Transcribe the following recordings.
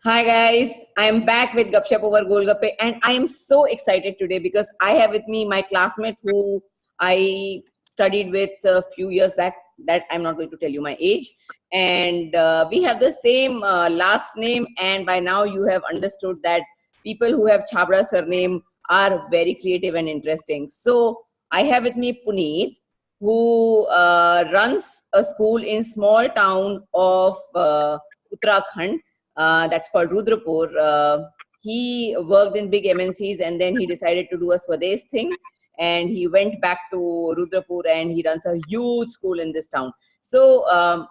Hi guys, I am back with Gupshup over Golgappe and I am so excited today because I have with me my classmate who I studied with a few years back. That I'm not going to tell you my age. And we have the same last name, and by now you have understood that people who have Chhabra surname are very creative and interesting. So I have with me Puneet, who runs a school in small town of Uttarakhand, that's called Rudrapur. He worked in big MNCs and then he decided to do a Swadesh thing, and he went back to Rudrapur and he runs a huge school in this town. So,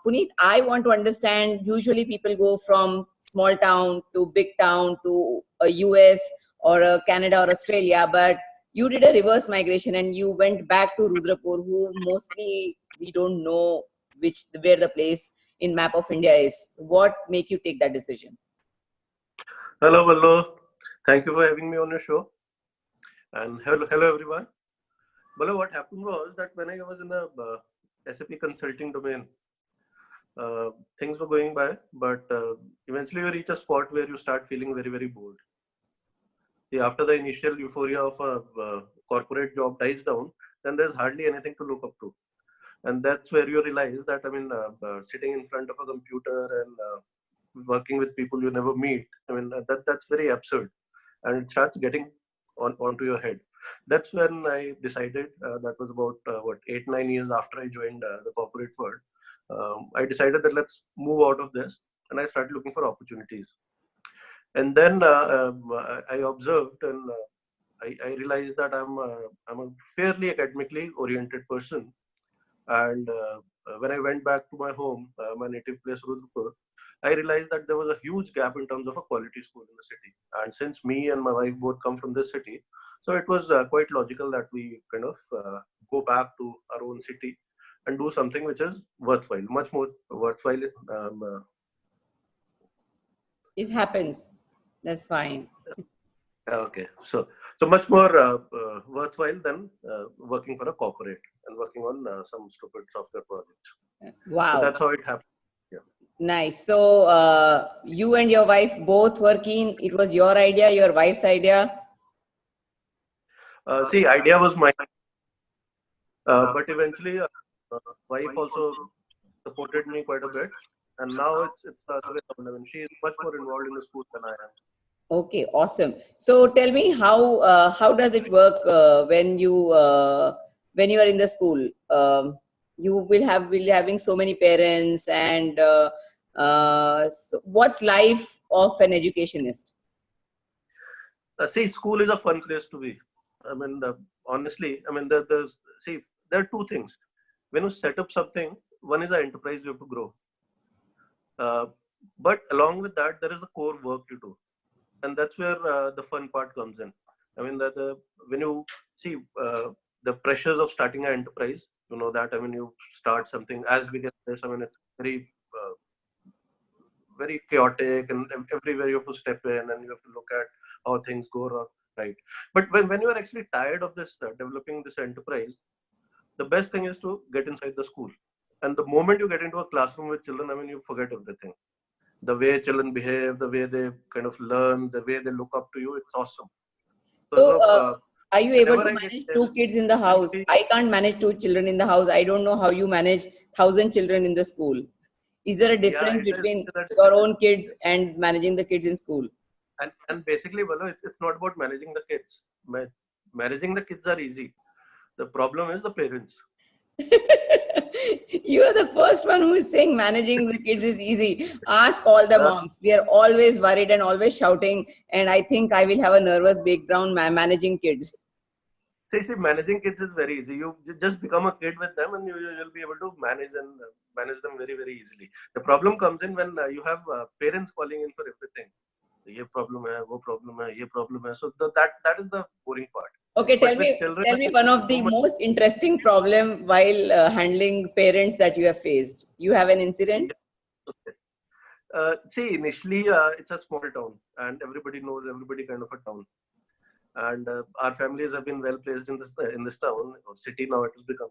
Puneet, I want to understand, usually people go from small town to big town to a US or a Canada or Australia, but you did a reverse migration and you went back to Rudrapur, who mostly we don't know where the place in map of India is. What make you take that decision? Hello, Ballo. Thank you for having me on your show. And hello everyone. Ballo, what happened was that when I was in the SAP consulting domain, things were going by, but eventually you reach a spot where you start feeling very bored. Yeah, after the initial euphoria of a corporate job dies down, then there's hardly anything to look up to. And that's where you realize that, sitting in front of a computer and working with people you never meet, that's very absurd, and it starts getting onto your head. That's when I decided, that was about 8-9 years after I joined the corporate world. I decided that let's move out of this, and I started looking for opportunities. And then I observed, and I realized that I'm a fairly academically oriented person. And when I went back to my home, my native place, Rudapur, I realized that there was a huge gap in terms of a quality school in the city. And since me and my wife both come from this city, so it was quite logical that we kind of go back to our own city and do something which is worthwhile, much more worthwhile. It happens. That's fine. Okay, so much more worthwhile than working for a corporate and working on some stupid software projects. So Wow. that's how it happened. Yeah. Nice. So you and your wife both were keen. It was your idea, your wife's idea. See, idea was mine, but eventually, wife also supported me quite a bit, and now it's the other way around. I mean, she is much more involved in the school than I am. Okay, awesome. So tell me how does it work when you are in the school? You will be having so many parents, and so what's life of an educationist? See, school is a fun place to be. I mean, honestly, there are two things. When you set up something, one is an enterprise you have to grow, uh, but along with that, there is the core work to do, and that's where the fun part comes in. I mean, when you see the pressures of starting an enterprise, you know that. I mean, you start something as big as this. I mean, it's uh, very chaotic, and everywhere you have to step in and you have to look at how things go wrong, right? But when you are actually tired of this developing this enterprise, the best thing is to get inside the school. And the moment you get into a classroom with children, I mean, you forget everything. The way children behave, the way they kind of learn, the way they look up to you, it's awesome. so, So, so uh, are you able whenever to I get manage two this, kids in the house? really, I can't manage two children in the house. I don't know how you manage 1,000 children in the school. Is there a yeah, difference it is, between it is, your it is, own kids yes. and managing the kids in school? And basically, well, it's not about managing the kids. Managing the kids are easy. The problem is the parents. You are the first one who is saying managing the kids is easy. Ask all the Uh, moms. We are always worried and always shouting. And I think I will have a nervous breakdown managing kids. managing kids is very easy. You just become a kid with them, and you'll be able to manage them very easily. The problem comes in when you have parents calling in for everything. ये problem है, वो problem है, ये problem है. So that is the boring part. Okay, But with children, tell I me mean, one of so the much. most interesting problem while handling parents that you have faced. You have an incident? Yeah. See, initially, it's a small town, and everybody knows everybody kind of a town. And our families have been well placed in this town or city now it has become.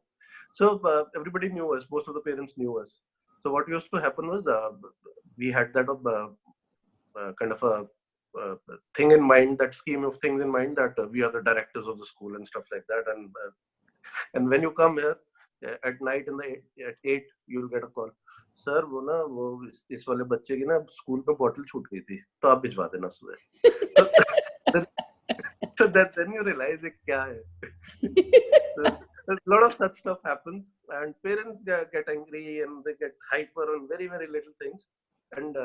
So everybody knew us. Most of the parents knew us. So what used to happen was we had that kind of a thing in mind, that scheme of things in mind, that we are the directors of the school and stuff like that. And when you come here at night at 8, you'll get a call. Sir, वो ना वो इस वाले बच्चे की ना school पे bottle छूट गई थी, तो आप भिजवा देना सुबह. So then you realize it क्या है. So, a lot of such stuff happens, and parents get angry and they get hyper on very, very little things. And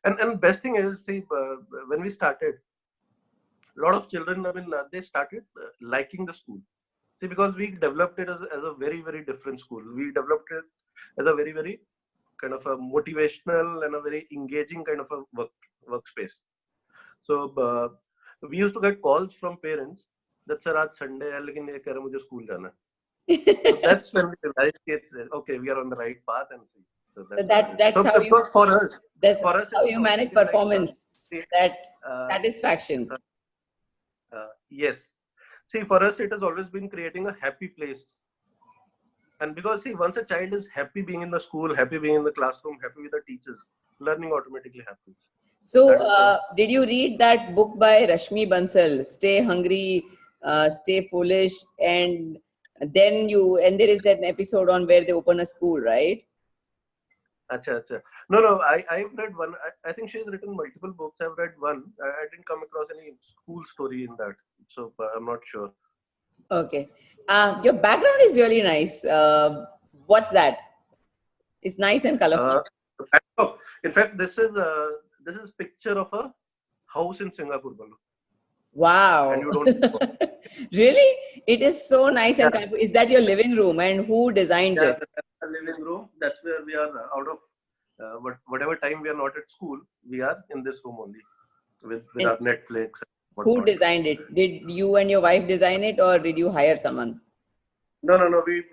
and best thing is, when we started, a lot of children, they started liking the school. See, because we developed it as a very, very different school. We developed it as a very, very kind of a motivational and a very engaging kind of a workspace. So we used to get calls from parents that, sir, आज Sunday है लेकिन ये कह रहे मुझे school जाना. So that's when we realized it's okay, we are on the right path, and see. So that's so how you. for us. That's for us, how you manage performance. That satisfaction. Yes. See, for us, it has always been creating a happy place. And because, see, once a child is happy being in the school, happy being in the classroom, happy with the teachers, learning automatically happens. So, did you read that book by Rashmi Bansal, Stay Hungry, Stay Foolish, and then there is that episode on where they open a school, right? Acha. No, I've read one. I think she's written multiple books. I've read one. I didn't come across any school story in that. So I'm not sure. Okay. Your background is really nice. What's that? It's nice and colorful. In fact, this is picture of a house in Singapore. Wow. And you don't really? It is so nice and colorful. Is that your living room, and who designed it? That's the living room. That's where we are out of whatever time we are not at school. We are in this room only with our Netflix. Who designed it? Did you and your wife design it, or did you hire someone? No. We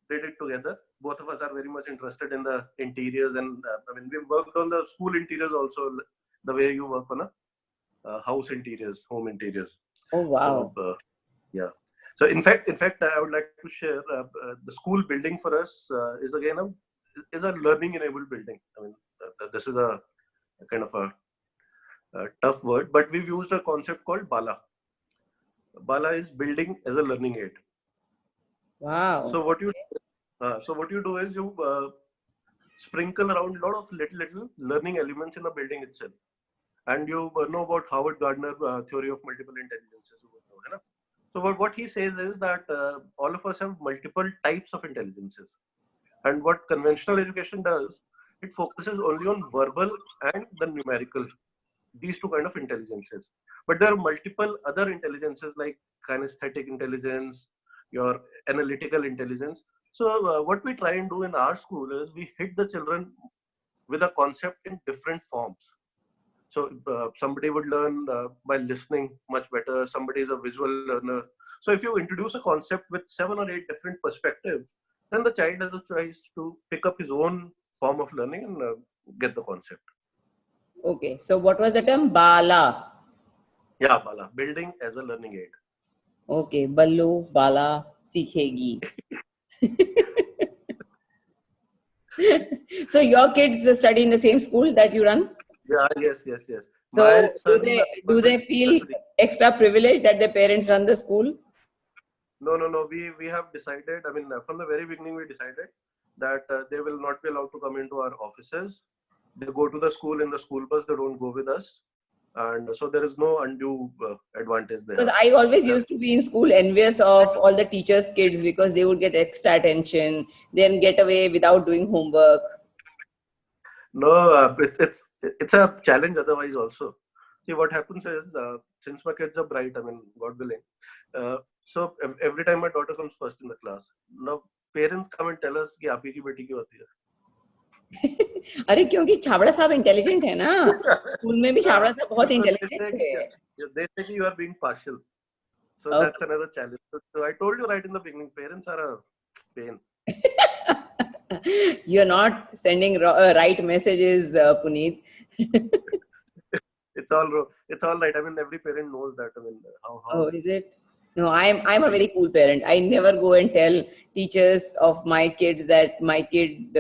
did it together. Both of us are very much interested in the interiors, and we worked on the school interiors also, the way you work on a house interiors, home interiors. Oh wow! So, yeah. So in fact, I would like to share the school building for us is again a learning enabled building. This is a kind of a tough word, but we've used a concept called BALA. BALA is building as a learning aid. Wow. So what you do is you sprinkle around a lot of little learning elements in the building itself, and you know about Howard Gardner theory of multiple intelligences. So what he says is that all of us have multiple types of intelligences, and what conventional education does, it focuses only on verbal and the numerical, these two kind of intelligences. But there are multiple other intelligences like kinesthetic intelligence, your analytical intelligence. So what we try and do in our school is we hit the children with a concept in different forms. So somebody would learn by listening much better. Somebody is a visual learner. So if you introduce a concept with 7 or 8 different perspectives, then the child has a choice to pick up his own form of learning and get the concept. Okay. So what was the term? Bala. Yeah, Bala. Building as a learning aid. Okay. Ballu, Bala, Sikhegi. So your kids study in the same school that you run? Yeah, yes. So do they feel extra privileged that their parents run the school? No. We have decided, from the very beginning we decided that they will not be allowed to come into our offices. They go to the school in the school bus, they don't go with us. And so there is no undue advantage there. Because I always used to be in school envious of all the teachers' kids because they would get extra attention, then get away without doing homework. No, it's a challenge otherwise also. See, what happens is, since my kids are bright, God willing, so every time my daughter comes first in the class, now parents come and tell us कि आप ही की बेटी क्यों आती है? अरे क्योंकि छाबड़ा साहब इंटेलिजेंट है ना, स्कूल में भी छाबड़ा साहब बहुत इंटेलिजेंट है. They say you are being partial, so okay. That's another challenge. So I told you right in the beginning, parents are a pain. You're not sending right messages, Puneet. It's all right. Every parent knows that. How? Oh, is it? No, I'm a very cool parent. I never go and tell teachers of my kids that my kid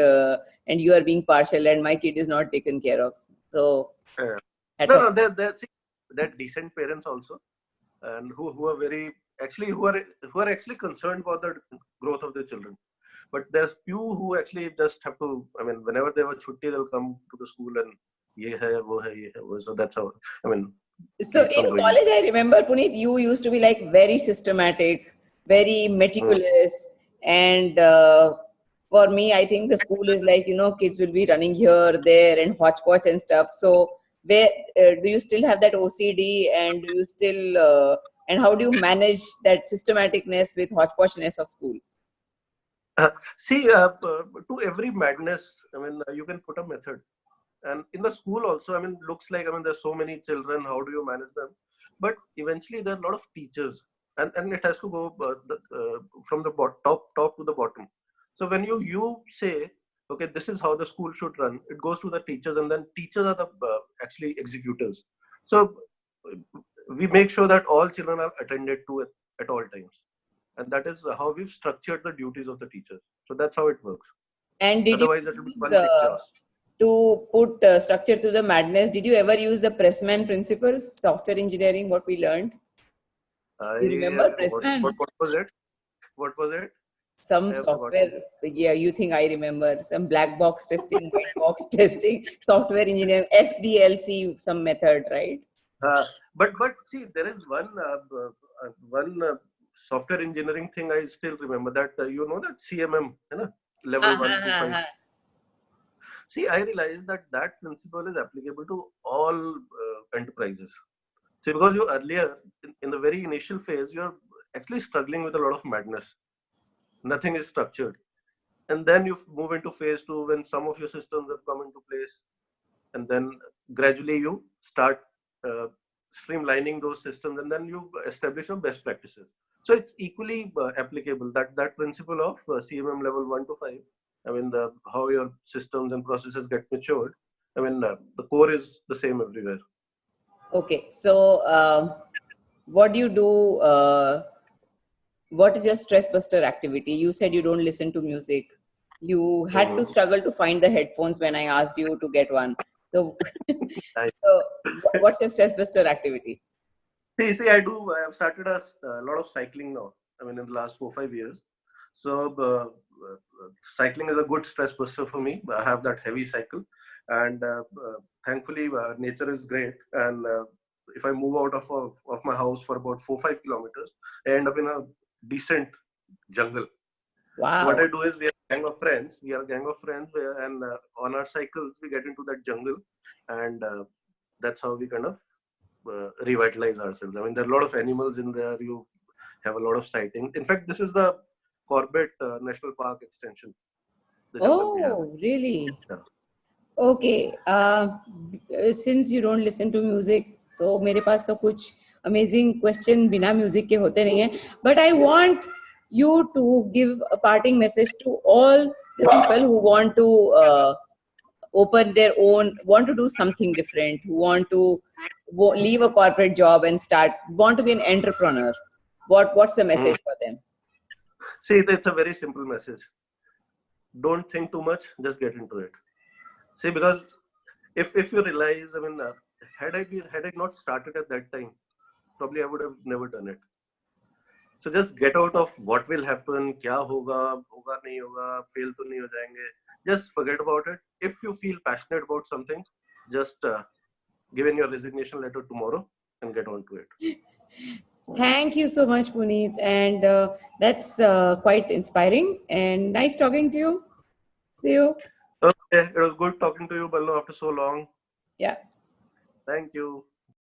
and you are being partial and my kid is not taken care of. So Hats No, off. no, they're decent parents also, and who are very actually who are actually concerned about the growth of their children. But there's few who actually just have to. I mean, whenever they have a chutti, they'll come to the school and ye hai, wo hai, ye hai, wo. So that's how. I mean, So keeps in on going. college, I remember, Puneet, you used to be like very systematic, very Mm. meticulous. And for me, I think the school is like, kids will be running here, there, and hodgepodge and stuff. So where do you still have that OCD, and do you still, and how do you manage that systematicness with hodgepodgeness of school? See, to every madness, I mean, you can put a method. And in the school also, I mean, looks like, I mean, there's so many children, how do you manage them? But eventually there are a lot of teachers, and it has to go from the top to the bottom. So when you say, okay, this is how the school should run, it goes to the teachers, and then teachers are the actually executors. So we make sure that all children are attended to at all times, and that is how we've structured the duties of the teachers. So that's how it works. And did you Otherwise, it will be use, one big chaos. to put structure to the madness, did you ever use the Pressman principles, software engineering, what we learned? You I remember Pressman? what was it? What was it? I Some have forgotten. software, yeah, you think I remember. Some black box testing, white box testing, software engineering, SDLC, some method, right? But see, there is one software engineering thing I still remember, that you know, that CMM, you know, Ha, level ha, 1 to 5. ha, See, I realized that that principle is applicable to all enterprises. See, because you earlier in the very initial phase, you're actually struggling with a lot of madness. Nothing is structured, and then you move into phase 2 when some of your systems have come into place, and then gradually you start uh, streamlining those systems, and then you establish your best practices. So it's equally applicable, that principle of CMM level 1 to 5. I mean, how your systems and processes get matured. I mean, the core is the same everywhere. Okay, so what do you do? What is your stress buster activity? You said you don't listen to music. You had to Mhm. struggle to find the headphones when I asked you to get one. So, I so what's your stress buster activity? see. I do. I have started a lot of cycling now. I mean, in the last 4 5 years. So cycling is a good stress buster for me. I have that heavy cycle, and thankfully nature is great. And if I move out of my house for about 4 5 kilometers, I end up in a decent jungle. So what Wow. I do is, we are a gang of friends. We are a gang of friends, and on our cycles we get into that jungle, and that's how we kind of revitalize ourselves. I mean, there are a lot of animals in there. You have a lot of sighting. In fact, this is the Corbett National Park extension, the jungle we have. Oh, really? Yeah. Okay. Since you don't listen to music, तो मेरे पास तो कुछ amazing question बिना music के होते नहीं हैं. But I want you to give a parting message to all the people who want to open their own, want to do something different, who want to leave a corporate job and want to be an entrepreneur. What's the Mm. message for them? See, it's a very simple message. Don't think too much. Just get into it. See, because if you realize, I mean, had I not started at that time, probably I would have never done it. So just get out of what will happen, क्या होगा, होगा नहीं होगा, fail तो नहीं हो जाएंगे. Just forget about it. If you feel passionate about something, just give in your resignation letter tomorrow and get on to it. Thank you so much, Puneet. And that's quite inspiring and nice talking to you. See you. Okay, it was good talking to you, Ballo, after so long. Yeah. Thank you.